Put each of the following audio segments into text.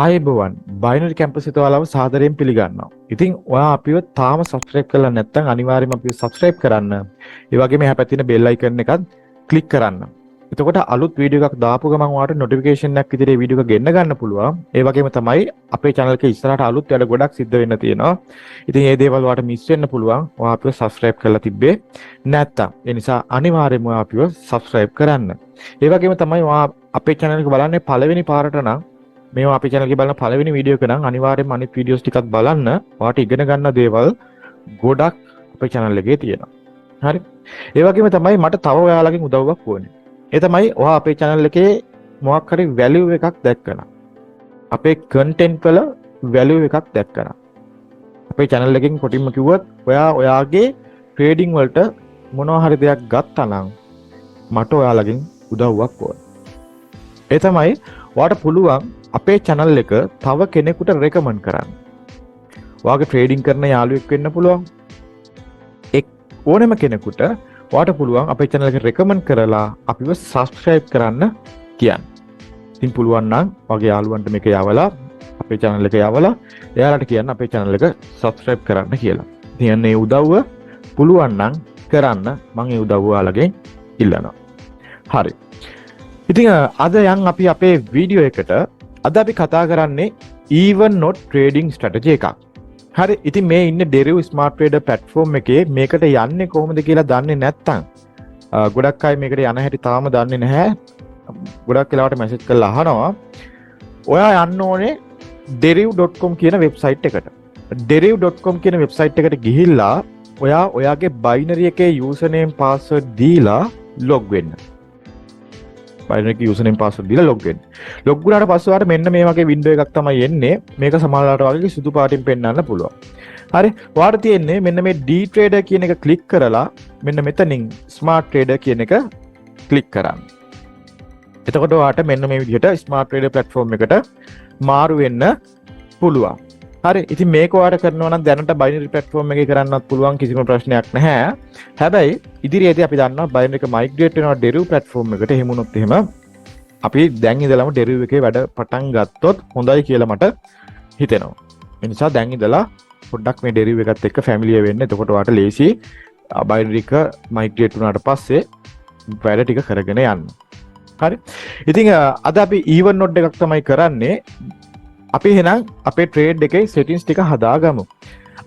ආයුබෝවන් binary campus එක ඔයාලව සාදරයෙන් පිළිගන්නවා. ඉතින් ඔයා අපිව තාම සබ්ස්ක්‍රයිබ් කරලා නැත්නම් අනිවාර්යයෙන්ම අපිව සබ්ස්ක්‍රයිබ් කරන්න. ඒ වගේම එහා පැත්තේ තියෙන බෙල් අයිකන් එකත් ක්ලික් කරන්න. එතකොට අලුත් වීඩියෝ එකක් දාපු ගමන් ඔයාලට නොටිෆිකේෂන් එකක් විදිහට මේ වීඩියෝ එක ගෙන්න ගන්න පුළුවන්. ඒ වගේම තමයි අපේ channel එකේ ඉස්සරහට අලුත් වැඩ ගොඩක් සිද්ධ වෙන්න තියෙනවා. ඉතින් මේ දේවල් ඔයාලට මිස් වෙන්න පුළුවන්. ඔයා අපිව සබ්ස්ක්‍රයිබ් කරලා තිබ්බේ නැත්නම්. ඒ නිසා අනිවාර්යයෙන්ම ඔයා අපිව සබ්ස්ක්‍රයිබ් කරන්න. ඒ වගේම තමයි ඔයා අපේ channel එක බලන්නේ පළවෙනි පාරට නම් මේවා අපේ channel එකේ බලන පළවෙනි වීඩියෝ එක නම් අනිවාර්යයෙන්ම අනිත් වීඩියෝස් ටිකක් බලන්න. ඔයාට ඉගෙන ගන්න දේවල් ගොඩක් අපේ channel එකේ තියෙනවා. හරි. ඒ වගේම තමයි මට තව ඔයාලගෙන් උදව්වක් ඕනේ. ඒ තමයි ඔයා අපේ channel එකේ මොකක් හරි value එකක් දැක්කනම්. අපේ content වල value එකක් දැක්කනම්. අපේ channel එකෙන් කොටින්ම කිව්වොත් ඔයා ඔයාගේ trading වලට මොනවා හරි දෙයක් ගත්තා නම් මට ඔයාලගෙන් උදව්වක් ඕනේ. ඒ තමයි ඔයාට පුළුවන් අපේ channel එක තව කෙනෙකුට recommend කරන්න. ඔයාගේ trading කරන යාළුවෙක් වෙන්න පුළුවන්. ඕනෙම කෙනෙකුට ඔයාට පුළුවන් අපේ channel එක recommend කරලා අපිව subscribe කරන්න කියන්න. ඉතින් පුළුවන් නම් ඔයාගේ යාළුවන්ට මේක යවලා අපේ channel එක යවලා එයාලට කියන්න අපේ channel එක subscribe කරන්න කියලා. ඉතින් මේ උදව්ව පුළුවන් නම් කරන්න මම මේ උදව්ව ඔයාලගෙන් ඉල්ලනවා. හරි. ඉතින් අද යන් අපි අපේ වීඩියෝ එකට අද අපි කතා කරන්නේ even not trading strategy එකක්. හරි. ඉතින් මේ ඉන්නේ Deriv smart trader platform එකේ මේකට යන්නේ කොහොමද කියලා දන්නේ නැත්නම් ගොඩක් අය මේකට යන හැටි තාම දන්නේ නැහැ. ගොඩක් වෙලාවට මැසේජ් කරලා අහනවා. ඔයා යන්න ඕනේ deriv.com කියන වෙබ්සයිට් එකට. deriv.com කියන වෙබ්සයිට් එකට ගිහිල්ලා ඔයා ඔයාගේ binary එකේ username password දීලා log වෙන්න. binary එකේ username password දීලා log වෙන්න. log වුණාට පස්සේ ඔයාලට මෙන්න මේ වගේ window එකක් තමයි එන්නේ. මේක සමහරවිට වගේ සුදු පාටින් පෙන්වන්න පුළුවන්. හරි. ඔයාලට තියෙන්නේ මෙන්න මේ D trader කියන එක ක්ලික් කරලා මෙන්න මෙතනින් smart trader කියන එක ක්ලික් කරන්න. එතකොට ඔයාලට මෙන්න මේ විදිහට smart trader platform එකට මාරු වෙන්න පුළුවන්. හරි. ඉතින් මේක ඔයාලට කරනවා නම් දැනට binary platform එකේ කරන්නත් පුළුවන් කිසිම ප්‍රශ්නයක් නැහැ. හැබැයි ඉදිරියේදී අපි දන්නවා binary එක migrate වෙනවා Deriv platform එකට. එහෙම වුණොත් එහෙම අපි දැන් ඉඳලම Deriv එකේ වැඩ පටන් ගත්තොත් හොඳයි කියලා මට හිතෙනවා. ඒ නිසා දැන් ඉඳලා පොඩ්ඩක් මේ Deriv එකත් එක්ක ෆැමිලියර් වෙන්න. එතකොට ඔයාලට ලේසි binary එක migrate වුණාට පස්සේ වැඩ ටික කරගෙන යන්න. හරි. ඉතින් අද අපි even not එකක් තමයි කරන්නේ. අපි එහෙනම් අපේ trade එකේ settings ටික හදාගමු.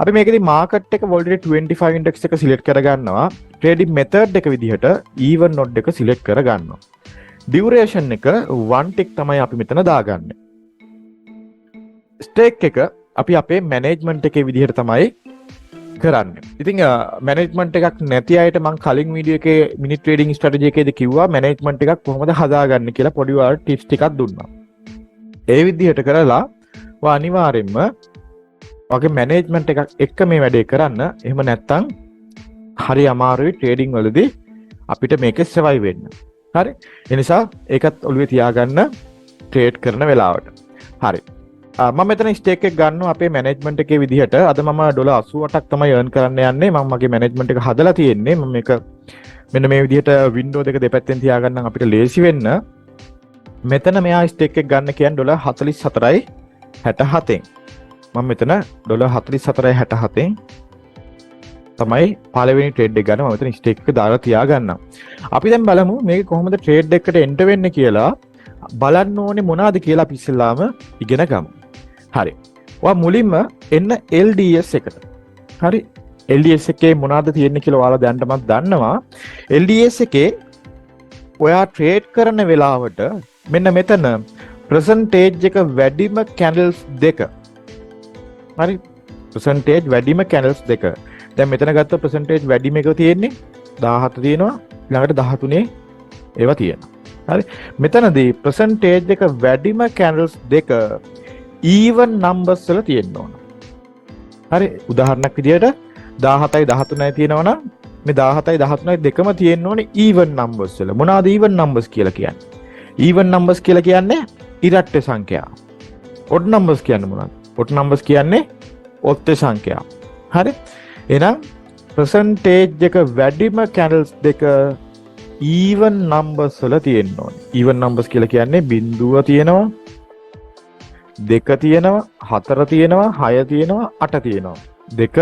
අපි මේකෙදි market එක volatility 25 index එක select කරගන්නවා. trading method එක විදිහට even not එක select කරගන්නවා. duration එක 1 tick තමයි අපි මෙතන දාගන්නේ. stake එක අපි අපේ management එකේ විදිහට තමයි කරන්නේ. ඉතින් management එකක් නැති අයට මම කලින් වීඩියෝ එකේ mini trading strategy එකේදී කිව්වා management එකක් කොහොමද හදාගන්නේ කියලා පොඩි වල tips ටිකක් දුන්නා. ඒ විදිහට කරලා ඔයා අනිවාර්යයෙන්ම ඔයාගේ මැනේජ්මන්ට් එකක් එක්ක මේ වැඩේ කරන්න. එහෙම නැත්නම් හරි අමාරුයි ට්‍රේඩින් වලදී අපිට මේකේ සර්වයිව් වෙන්න. හරි. ඒ නිසා ඒකත් ඔළුවේ තියාගන්න ට්‍රේඩ් කරන වෙලාවට. හරි. මම මෙතන ස්ටේක් එක ගන්නවා අපේ මැනේජ්මන්ට් එකේ විදිහට. අද මම $88ක් තමයි earn කරන්න යන්නේ. මම මගේ මැනේජ්මන්ට් එක හදලා තියෙන්නේ. මම මේක මෙන්න මේ විදිහට වින්ඩෝ දෙක දෙපැත්තෙන් තියාගන්න අපිට ලේසි වෙන්න. මෙතන මෙයා ස්ටේක් එක ගන්න කියන්නේ $44.67. මම මෙතන $44.67 තමයි පළවෙනි ට්‍රේඩ් එක ගන්න. මම මෙතන ස්ටේක් එක දාලා තියාගන්නම්. අපි දැන් බලමු මේක කොහොමද ට්‍රේඩ් එකකට එන්ටර් වෙන්නේ කියලා. බලන්න ඕනේ මොනවද කියලා අපි ඉස්සෙල්ලාම ඉගෙන ගමු. හරි. ඔයා මුලින්ම එන්න LDS එකට. හරි. LDS එකේ මොනවද තියෙන්නේ කියලා ඔයාලා දැනටමත් දන්නවා. LDS එකේ ඔයා ට්‍රේඩ් කරන වෙලාවට මෙන්න මෙතන percentage එක වැඩිම candles දෙක. හරි. percentage වැඩිම candles දෙක. දැන් මෙතන ගත්ත percentage වැඩිම එක තියෙන්නේ 17 තියෙනවා. ඊළඟට 13 ඒවා තියෙනවා. හරි. මෙතනදී percentage එක වැඩිම candles දෙක even numbers වල තියෙන්න ඕන. හරි. උදාහරණයක් විදියට 17යි 13යි තියෙනවා නම් මේ 17යි 13යි දෙකම තියෙන්න ඕනේ even numbers වල. මොනවාද even numbers කියලා කියන්නේ? even numbers කියලා කියන්නේ ඉරට්ට සංඛ්‍යා. odd numbers කියන්නේ මොනවද? odd numbers කියන්නේ ඔත්ත සංඛ්‍යා. හරි. එහෙනම් percentage එක වැඩිම candles දෙක even numbers වල තියෙන්න ඕනේ. even numbers කියලා කියන්නේ බිඳුව තියෙනවා. දෙක තියෙනවා, හතර තියෙනවා, හය තියෙනවා, අට තියෙනවා. දෙක,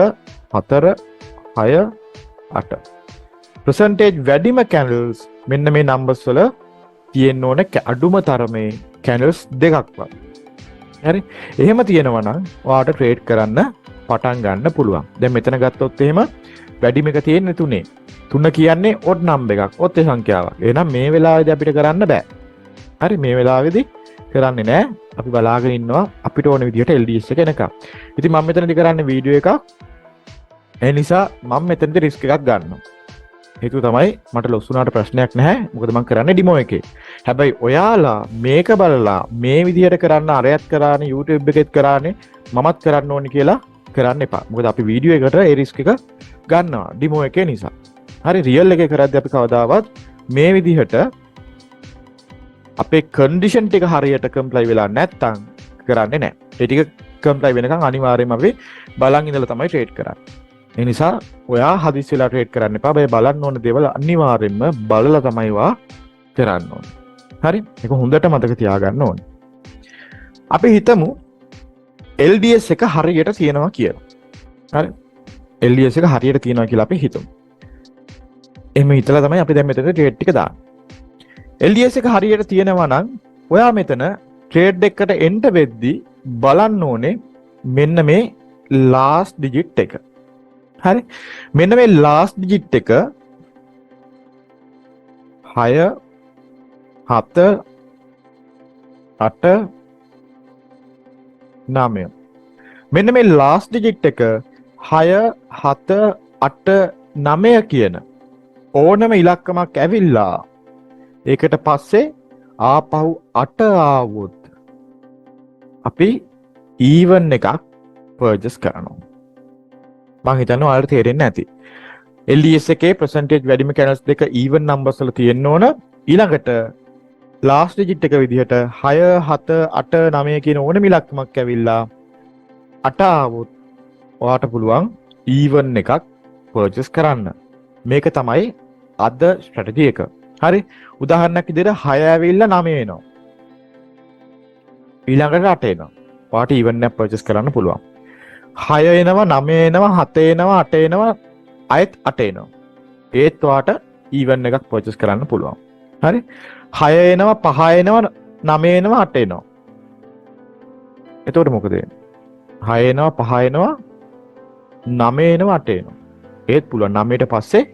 හතර, හය, අට. percentage වැඩිම candles මෙන්න මේ numbers වල තියෙන්න ඕන අඩුම තරමේ candles දෙකක්වත්. හරි. එහෙම තියෙනවා නම් ඔයාලට ට්‍රේඩ් කරන්න පටන් ගන්න පුළුවන්. දැන් මෙතන ගත්තොත් එහෙම වැඩිම එක තියෙන්නේ 3. 3 කියන්නේ odd number එකක්, ඔත් සංඛ්‍යාවක්. එහෙනම් මේ වෙලාවේදී අපිට කරන්න බෑ. හරි, මේ වෙලාවේදී කරන්නේ නෑ. අපි බලාගෙන ඉන්නවා අපිට ඕන විදිහට LDS එක එනකම්. ඉතින් මම මෙතනදී කරන්නේ වීඩියෝ එකක්. ඒ නිසා මම මෙතනදී රිස්ක් එකක් ගන්නවා. හේතුව තමයි මට ලොස් වුණාට ප්‍රශ්නයක් නැහැ. මොකද මම කරන්නේ ඩිමෝ එකේ. හැබැයි ඔයාලා මේක බලලා මේ විදිහට කරන්න අරයත් කරානේ YouTube එකෙත් කරානේ මමත් කරන්න ඕනි කියලා කරන්න එපා. මොකද අපි වීඩියෝ එකට ඒ රිස්ක් එක ගන්නවා ඩිමෝ එකේ නිසා. හරි, රියල් එකේ කරද්දී අපි කවදාවත් මේ විදිහට අපේ කන්ඩිෂන් ටික හරියට කම්ප්ලයි වෙලා නැත්තම් කරන්නේ නැහැ. ඒ ටික කම්ප්ලයි වෙනකන් අනිවාර්යයෙන්ම අපි බලන් ඉඳලා තමයි ට්‍රේඩ් කරන්නේ. ඒ නිසා ඔයා හදිස් වෙලා ට්‍රේඩ් කරන්න එපා. බය බලන්න ඕන දේවල් අනිවාර්යයෙන්ම බලලා තමයි වා කරන්න ඕනේ. හරි? ඒක හොඳට මතක තියාගන්න ඕනේ. අපි හිතමු LDS එක හරියට තියෙනවා කියලා. හරි? LDS එක හරියට තියෙනවා කියලා අපි හිතමු. එහෙම හිතලා තමයි අපි දැන් මෙතන ට්‍රේඩ් ටික දාන්නේ. LDS එක හරියට තියෙනවා නම් ඔයා මෙතන ට්‍රේඩ් එකකට එන්න වෙද්දී බලන්න ඕනේ මෙන්න මේ last digit එක. හරි, මෙන්න මේ last digit එක 6 7 8 9. මෙන්න මේ last digit එක 6 7 8 9 කියන ඕනම ඉලක්කමක් ඇවිල්ලා ඒකට පස්සේ ආපහු 8 ආවොත් අපි even එකක් purchase කරනවා. මම හිතන්නේ ඔයාලට තේරෙන්නේ නැති. LDS එකේ percentage වැඩිම candles දෙක even numbers වල තියෙන්න ඕන. ඊළඟට last digit එක විදිහට 6 7 8 9 කියන ඕනම ඉලක්කමක් ඇවිල්ලා 8 ආවොත් ඔයාට පුළුවන් even එකක් purchase කරන්න. මේක තමයි අද strategy එක. හරි, උදාහරණයක් විදිහට 6 ඇවිල්ලා 9 එනවා. ඊළඟට 8 එනවා. ඔයාට even එකක් purchase කරන්න පුළුවන්. 6 එනවා 9 එනවා 7 එනවා 8 එනවා අයත් 8 එනවා. ඒත් ඔයාට even එකක් purchase කරන්න පුළුවන්. හරි, 6 එනවා 5 එනවා 9 එනවා 8 එනවා. එතකොට මොකද වෙන්නේ? 6 එනවා 5 එනවා 9 එනවා 8 එනවා. ඒත් පුළුවන් 9ට පස්සේ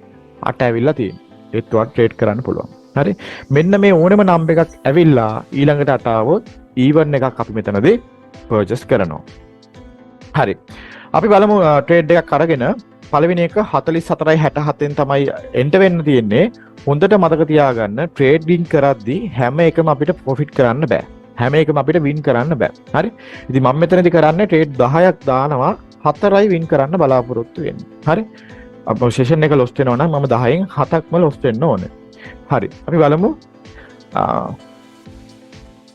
8 ඇවිල්ලා තියෙනවා. ඒත් ඔයාට ට්‍රේඩ් කරන්න පුළුවන්. හරි, මෙන්න මේ ඕනෙම නම්බර් එකක් ඇවිල්ලා ඊළඟට 8 ආවොත් even එකක් අපි මෙතනදී purchase කරනවා. හරි, අපි බලමු ට්‍රේඩ් එකක් අරගෙන පළවෙනි එක 44.67න් තමයි එන්ටර් වෙන්න තියෙන්නේ. හොඳට මතක තියාගන්න ට්‍රේඩින් කරද්දී හැම එකම අපිට ප්‍රොෆිට් කරන්න බෑ. හැම එකම අපිට වින් කරන්න බෑ. හරි, ඉතින් මම මෙතනදී කරන්නේ ට්‍රේඩ් 10ක් දානවා 4යි වින් කරන්න බලාපොරොත්තු වෙන්නේ. හරි, අපේ සෙෂන් එක ලොස් වෙනවා නම් මම 10න් 7ක්ම ලොස් වෙන්න ඕනේ. හරි, අපි බලමු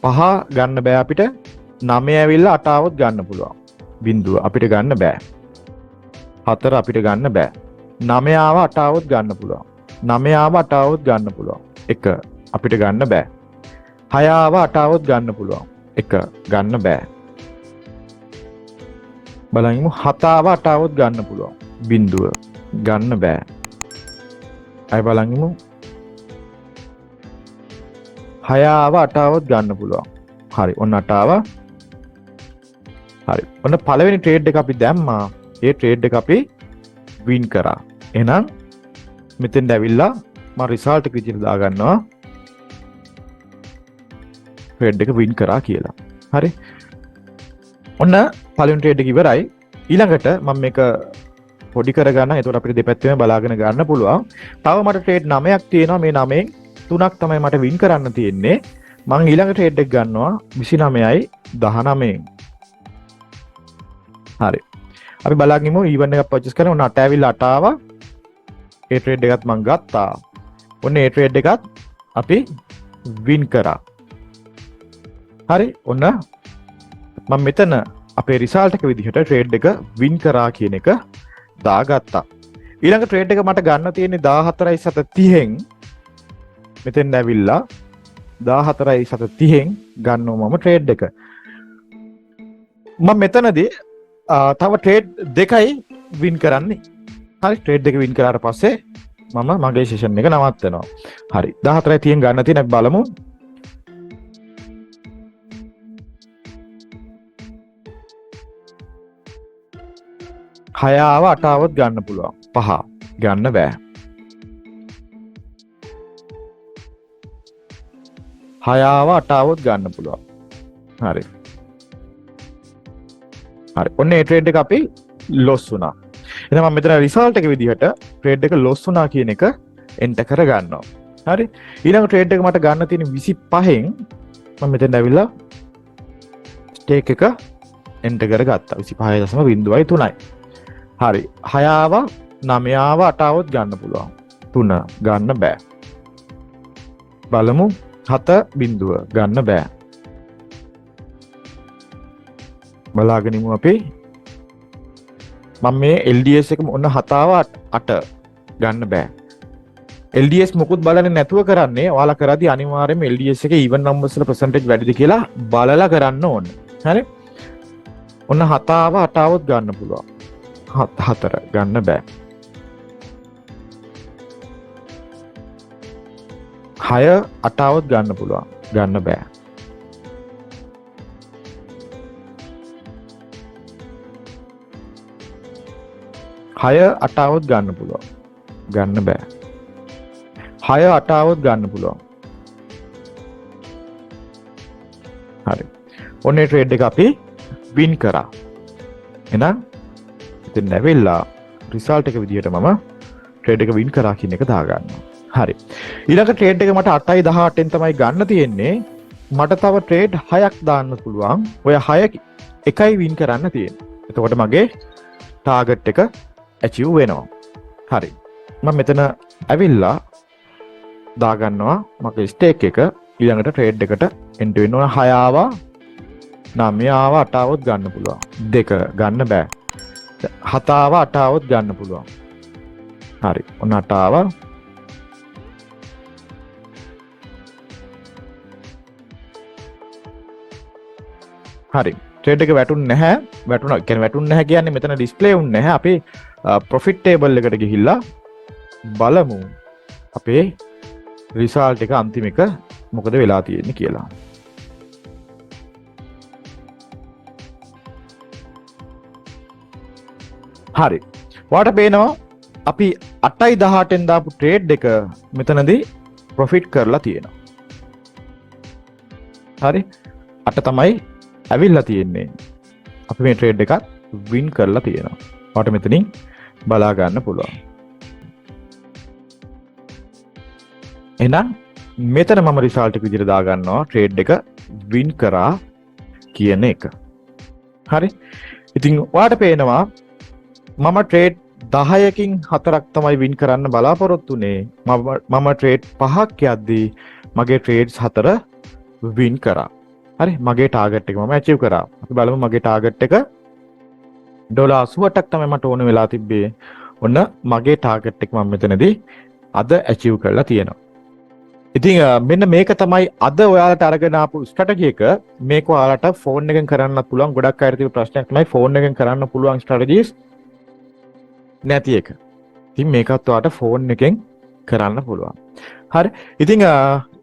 5 ගන්න බෑ අපිට. 9 ඇවිල්ලා 8 આવොත් ගන්න පුළුවන්. බිඳුව අපිට ගන්න බෑ. 4 අපිට ගන්න බෑ. 9 ආව 8 આવොත් ගන්න පුළුවන්. 9 ආව 8 આવොත් ගන්න පුළුවන්. 1 අපිට ගන්න බෑ. 6 ආව 8 આવොත් ගන්න පුළුවන්. 1 ගන්න බෑ. බලමු 7 ආව 8 આવොත් ගන්න පුළුවන්. බිඳුව ගන්න බෑ. අය බලමු 6 ආව 8 આવොත් ගන්න පුළුවන්. හරි, ඔන්න 8 ආවා. හරි, ඔන්න පළවෙනි ට්‍රේඩ් එක අපි දැම්මා. ඒ ට්‍රේඩ් එක අපි වින් කරා. එහෙනම් මෙතෙන්ට ඇවිල්ලා මම රිසල්ට් එක විදිහට දාගන්නවා ට්‍රේඩ් එක වින් කරා කියලා. හරි, ඔන්න පළවෙනි ට්‍රේඩ් එක ඉවරයි. ඊළඟට මම මේක පොඩි කරගන්න. එතකොට අපිට දෙපැත්තෙම බලාගෙන ගන්න පුළුවන්. තව මට ට්‍රේඩ් 9ක් තියෙනවා. මේ 9න් 3ක් තමයි මට වින් කරන්න තියෙන්නේ. මම ඊළඟ ට්‍රේඩ් එක ගන්නවා 29යි 19න්. හරි, අපි බලගිමු even එකක් purchase කරන. ඔන්න 8 ඇවිල්ලා 8 ආවා. ඒ ට්‍රේඩ් එකත් මම ගත්තා. ඔන්න ඒ ට්‍රේඩ් එකත් අපි වින් කරා. හරි, ඔන්න මම මෙතන අපේ රිසල්ට් එක විදිහට ට්‍රේඩ් එක වින් කරා කියන එක දාගත්තා. ඊළඟ ට්‍රේඩ් එක මට ගන්න තියෙන්නේ 14.30න්. මෙතෙන් ඇවිල්ලා 14.30න් ගන්නවා මම ට්‍රේඩ් එක. මම මෙතනදී තව ට්‍රේඩ් දෙකයි වින් කරන්නේ. හරි ට්‍රේඩ් දෙක වින් කරාට පස්සේ මම මගේ සෙෂන් එක නවත්තනවා. හරි 14යි තියෙන ගන්න තියෙන අපි බලමු. 6 ආව 8 ආවොත් ගන්න පුළුවන්. 5 ගන්න බෑ. 6 ආව 8 ආවොත් ගන්න පුළුවන්. හරි. හරි. ඔන්න ඒ ට්‍රේඩ් එක අපි ලොස් වුණා. එහෙනම් මම මෙතන රිසල්ට් එක විදිහට ට්‍රේඩ් එක ලොස් වුණා කියන එක එන්ටර් කර ගන්නවා. හරි. ඊළඟ ට්‍රේඩ් එක මට ගන්න තියෙන 25න් මම මෙතෙන් ඇවිල්ලා ස්ටේක් එක එන්ටර් කරගත්තා. 25.03යි. හරි 6 ආවා 9 ආවා 8 ආවොත් ගන්න පුළුවන් 3 ගන්න බෑ බලමු 7 බිඳුව ගන්න බෑ බලාගෙන ඉමු අපි මම මේ LDS එක ඔන්න 7 ආවා 8 ගන්න බෑ LDS මොකුත් බලන්නේ නැතුව කරන්නේ ඔයාලා කරද්දී අනිවාර්යයෙන්ම LDS එකේ even numbers වල percentage වැඩිද කියලා බලලා කරන්න ඕනේ හරි ඔන්න 7 ආවා 8 ආවොත් ගන්න පුළුවන් 4 ගන්න බෑ 6 8 આવොත් ගන්න පුළුවන් ගන්න බෑ 6 8 આવොත් ගන්න පුළුවන් ගන්න බෑ 6 8 આવොත් ගන්න පුළුවන් හරි ඔන්නේ ට්‍රේඩ් එක අපි වින් කරා එහෙනම් ඉතින් නැවෙලා රිසල්ට් එක විදිහට මම ට්‍රේඩ් එක වින් කරා කියන එක දාගන්නවා. හරි. ඊළඟ ට්‍රේඩ් එක මට 8යි 18න් තමයි ගන්න තියෙන්නේ. මට තව ට්‍රේඩ් 6ක් දාන්න පුළුවන්. ඔය 6 එකයි වින් කරන්න තියෙන්නේ. එතකොට මගේ ටාගට් එක ඇචීව් වෙනවා. හරි. මම මෙතන ඇවිල්ලා දාගන්නවා මගේ ස්ටේක් එක ඊළඟට ට්‍රේඩ් එකට එන්ටර් වෙන්න ඕන 6 ආවා 9 ආවා 8 આવොත් ගන්න පුළුවන්. 2 ගන්න බෑ. 7 ආවා 8 આવොත් ගන්න පුළුවන්. හරි. ඔන්න 8 ආවා. හරි. ට්‍රේඩ් එක වැටුන්නේ නැහැ. වැටුණා. කියන්නේ වැටුන්නේ නැහැ කියන්නේ මෙතන ඩිස්ප්ලේ වුන්නේ නැහැ. අපි ප්‍රොෆිට් ටේබල් එකට ගිහිල්ලා බලමු. අපේ රිසල්ට් එක අන්තිම එක මොකද වෙලා තියෙන්නේ කියලා. හරි. ඔයාලට පේනවා අපි 8යි 18න් දාපු ට්‍රේඩ් එක මෙතනදී ප්‍රොෆිට් කරලා තියෙනවා. හරි. 8 තමයි ඇවිල්ලා තියෙන්නේ. අපි මේ ට්‍රේඩ් එකත් වින් කරලා තියෙනවා. ඔයාලට මෙතනින් බලා ගන්න පුළුවන්. එහෙනම් මෙතන මම රිසල්ට් එක විදිහට දා ගන්නවා ට්‍රේඩ් එක වින් කරා කියන එක. හරි. ඉතින් ඔයාලට පේනවා මම ට්‍රේඩ් 10කින් 4ක් තමයි වින් කරන්න බලාපොරොත්තු වෙන්නේ. මම ට්‍රේඩ් 5ක් යද්දී මගේ ට්‍රේඩ්ස් 4 වින් කරා. හරි මගේ ටාගට් එක මම ඇචීව් කරා. අපි බලමු මගේ ටාගට් එක $88ක් තමයි මට ඕන වෙලා තිබ්බේ. ඔන්න මගේ ටාගට් එක මම මෙතනදී අද ඇචීව් කරලා තියෙනවා. ඉතින් මෙන්න මේක තමයි අද ඔයාලට අරගෙන ආපු ස්ට්‍රැටජි එක. මේක ඔයාලට ෆෝන් එකෙන් කරන්නත් පුළුවන්. ගොඩක් අයට තියෙන ප්‍රශ්නයක් තමයි ෆෝන් එකෙන් කරන්න පුළුවන් ස්ට්‍රැටජිස් නැති එක. ඉතින් මේකත් ඔයාලට ෆෝන් එකෙන් කරන්න පුළුවන්. හරි. ඉතින්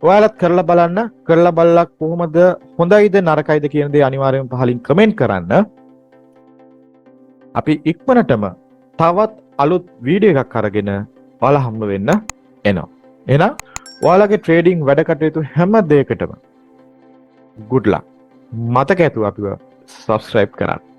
ඔයාලත් කරලා බලන්න. කරලා බලලා කොහොමද හොඳයිද නරකයිද කියන දේ අනිවාර්යයෙන්ම පහලින් කමෙන්ට් කරන්න. අපි ඉක්මනටම තවත් අලුත් වීඩියෝ එකක් අරගෙන ඔයාලා හම්බ වෙන්න එනවා. එහෙනම් ඔයාලගේ ට්‍රේඩින් වැඩ කටයුතු හැම දෙයකටම good luck. මතක ඇතුව අපිව subscribe කරන්න.